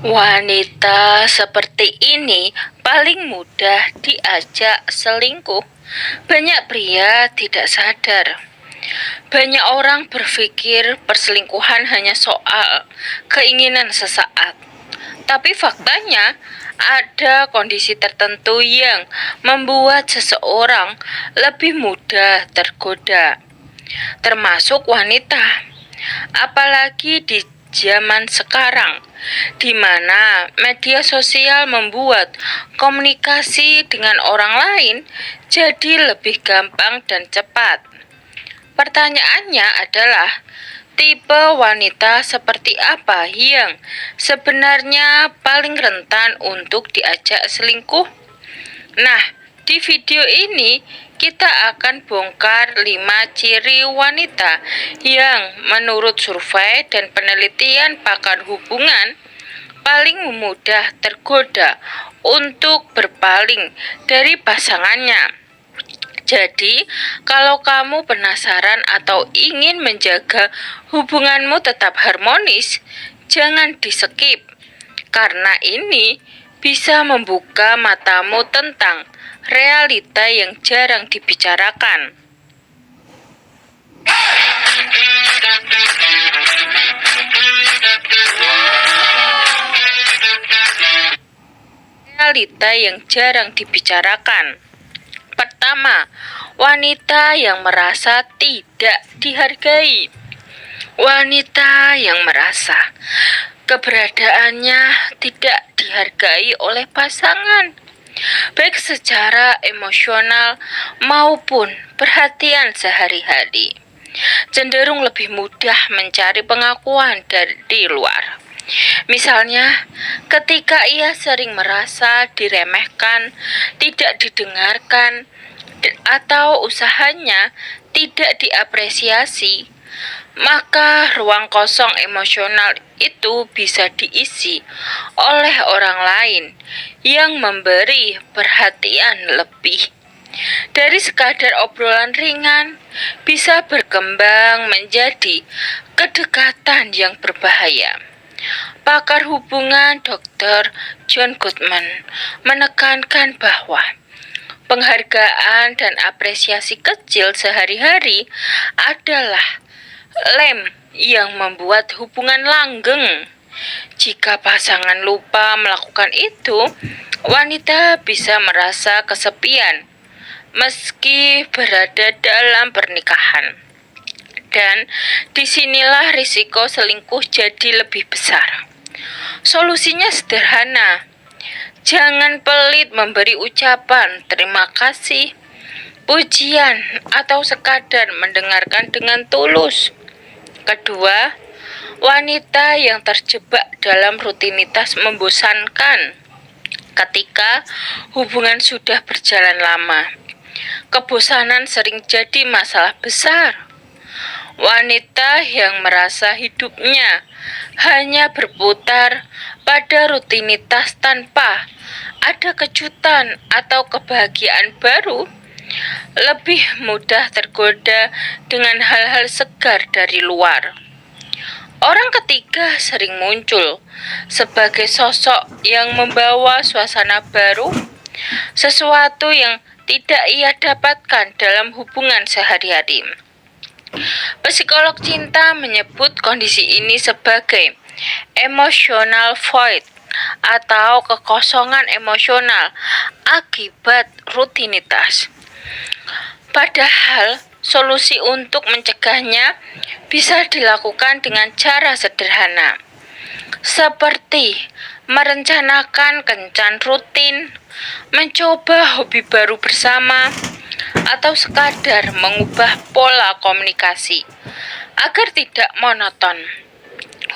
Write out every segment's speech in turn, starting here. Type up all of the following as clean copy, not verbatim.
Wanita seperti ini paling mudah diajak selingkuh. Banyak pria tidak sadar. Banyak orang berpikir perselingkuhan hanya soal keinginan sesaat. Tapi faktanya, ada kondisi tertentu yang membuat seseorang lebih mudah tergoda, termasuk wanita. Apalagi di zaman sekarang, di mana media sosial membuat komunikasi dengan orang lain jadi lebih gampang dan cepat. Pertanyaannya adalah, tipe wanita seperti apa yang sebenarnya paling rentan untuk diajak selingkuh? Nah, di video ini kita akan bongkar 5 ciri wanita yang menurut survei dan penelitian pakar hubungan paling mudah tergoda untuk berpaling dari pasangannya. Jadi, kalau kamu penasaran atau ingin menjaga hubunganmu tetap harmonis, jangan di-skip, karena ini bisa membuka matamu tentang realita yang jarang dibicarakan. Realita yang jarang dibicarakan. Pertama, wanita yang merasa tidak dihargai. Wanita yang merasa keberadaannya tidak dihargai oleh pasangan, baik secara emosional maupun perhatian sehari-hari, cenderung lebih mudah mencari pengakuan dari luar. Misalnya, ketika ia sering merasa diremehkan, tidak didengarkan, atau usahanya tidak diapresiasi, maka ruang kosong emosional itu bisa diisi oleh orang lain yang memberi perhatian lebih. Dari sekadar obrolan ringan, bisa berkembang menjadi kedekatan yang berbahaya. Pakar hubungan Dr. John Gottman menekankan bahwa penghargaan dan apresiasi kecil sehari-hari adalah lem yang membuat hubungan langgeng. Jika pasangan lupa melakukan itu, wanita bisa merasa kesepian meski berada dalam pernikahan. Dan disinilah risiko selingkuh jadi lebih besar. Solusinya sederhana. Jangan pelit memberi ucapan terima kasih, pujian, atau sekadar mendengarkan dengan tulus. Kedua, wanita yang terjebak dalam rutinitas membosankan. Ketika hubungan sudah berjalan lama, kebosanan sering jadi masalah besar. Wanita yang merasa hidupnya hanya berputar pada rutinitas tanpa ada kejutan atau kebahagiaan baru, lebih mudah tergoda dengan hal-hal segar dari luar. Orang ketiga sering muncul sebagai sosok yang membawa suasana baru, sesuatu yang tidak ia dapatkan dalam hubungan sehari-hari. Psikolog cinta menyebut kondisi ini sebagai emotional void atau kekosongan emosional akibat rutinitas. Padahal, solusi untuk mencegahnya bisa dilakukan dengan cara sederhana, seperti merencanakan kencan rutin, mencoba hobi baru bersama, atau sekadar mengubah pola komunikasi agar tidak monoton.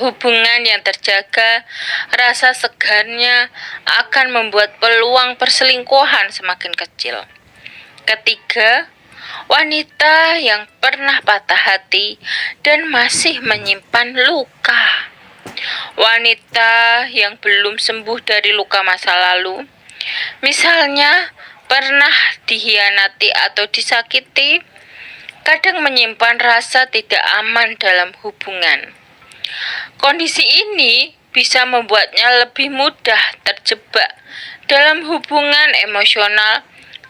Hubungan yang terjaga, rasa segarnya akan membuat peluang perselingkuhan semakin kecil. Ketiga, wanita yang pernah patah hati dan masih menyimpan luka. Wanita yang belum sembuh dari luka masa lalu, misalnya pernah dikhianati atau disakiti, kadang menyimpan rasa tidak aman dalam hubungan. Kondisi ini bisa membuatnya lebih mudah terjebak dalam hubungan emosional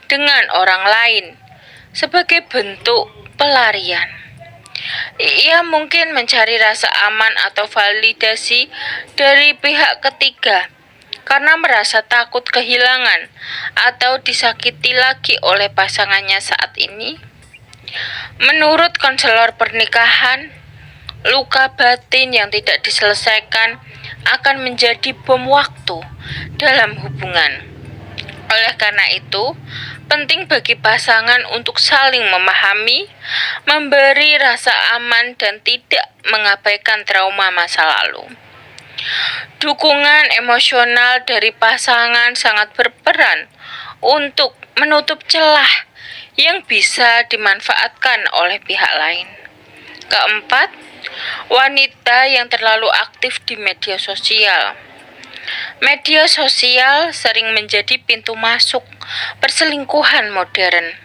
dengan orang lain sebagai bentuk pelarian. Ia mungkin mencari rasa aman atau validasi dari pihak ketiga karena merasa takut kehilangan atau disakiti lagi oleh pasangannya saat ini. Menurut konselor pernikahan, luka batin yang tidak diselesaikan akan menjadi bom waktu dalam hubungan. Oleh karena itu, penting bagi pasangan untuk saling memahami, memberi rasa aman, dan tidak mengabaikan trauma masa lalu. Dukungan emosional dari pasangan sangat berperan untuk menutup celah yang bisa dimanfaatkan oleh pihak lain. Keempat, wanita yang terlalu aktif di media sosial. Media sosial sering menjadi pintu masuk perselingkuhan modern.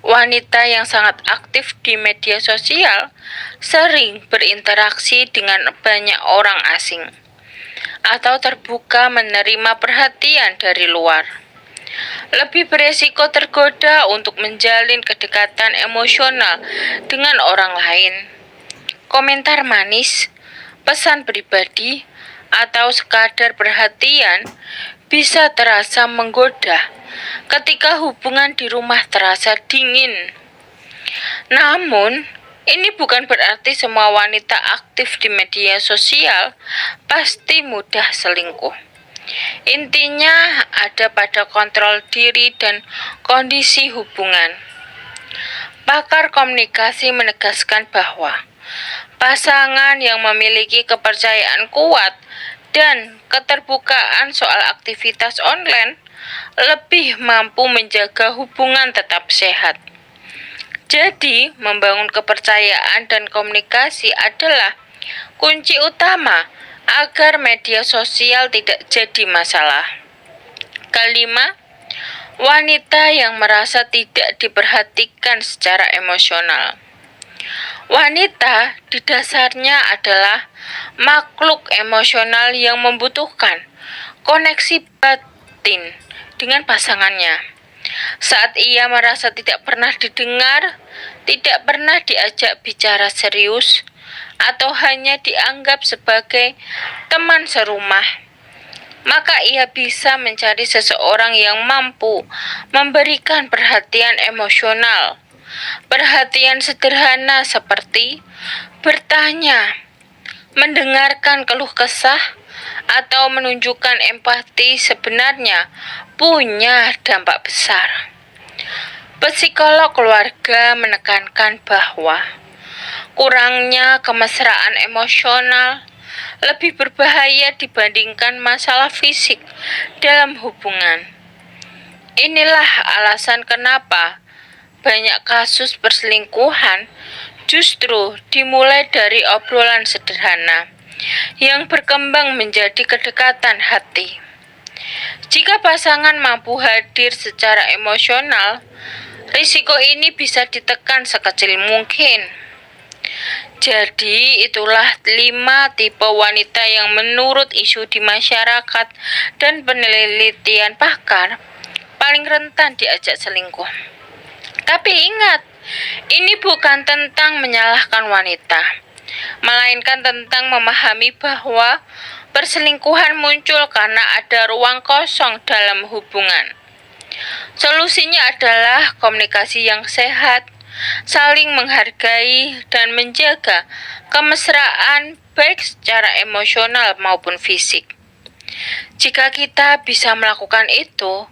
Wanita yang sangat aktif di media sosial sering berinteraksi dengan banyak orang asing atau terbuka menerima perhatian dari luar. Lebih beresiko tergoda untuk menjalin kedekatan emosional dengan orang lain. Komentar manis, pesan pribadi, atau sekadar perhatian bisa terasa menggoda ketika hubungan di rumah terasa dingin. Namun, ini bukan berarti semua wanita aktif di media sosial pasti mudah selingkuh. Intinya ada pada kontrol diri dan kondisi hubungan. Pakar komunikasi menegaskan bahwa pasangan yang memiliki kepercayaan kuat dan keterbukaan soal aktivitas online lebih mampu menjaga hubungan tetap sehat. Jadi, membangun kepercayaan dan komunikasi adalah kunci utama agar media sosial tidak jadi masalah. Kelima, wanita yang merasa tidak diperhatikan secara emosional. Wanita di dasarnya adalah makhluk emosional yang membutuhkan koneksi batin dengan pasangannya. Saat ia merasa tidak pernah didengar, tidak pernah diajak bicara serius, atau hanya dianggap sebagai teman serumah, maka ia bisa mencari seseorang yang mampu memberikan perhatian emosional. Perhatian sederhana seperti bertanya, mendengarkan keluh kesah, atau menunjukkan empati sebenarnya punya dampak besar. Psikolog keluarga menekankan bahwa kurangnya kemesraan emosional lebih berbahaya dibandingkan masalah fisik dalam hubungan. Inilah alasan kenapa banyak kasus perselingkuhan justru dimulai dari obrolan sederhana yang berkembang menjadi kedekatan hati. Jika pasangan mampu hadir secara emosional, risiko ini bisa ditekan sekecil mungkin. Jadi, itulah 5 tipe wanita yang menurut isu di masyarakat dan penelitian pakar paling rentan diajak selingkuh. Tapi ingat, ini bukan tentang menyalahkan wanita, melainkan tentang memahami bahwa perselingkuhan muncul karena ada ruang kosong dalam hubungan. Solusinya adalah komunikasi yang sehat, saling menghargai, dan menjaga kemesraan baik secara emosional maupun fisik. Jika kita bisa melakukan itu,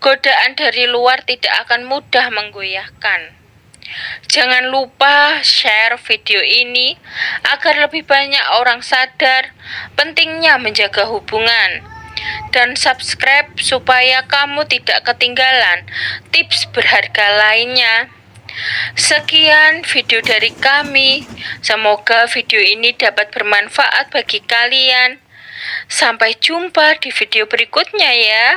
godaan dari luar tidak akan mudah menggoyahkan. Jangan lupa share video ini agar lebih banyak orang sadar pentingnya menjaga hubungan. Dan subscribe supaya kamu tidak ketinggalan tips berharga lainnya. Sekian video dari kami. Semoga video ini dapat bermanfaat bagi kalian. Sampai jumpa di video berikutnya ya.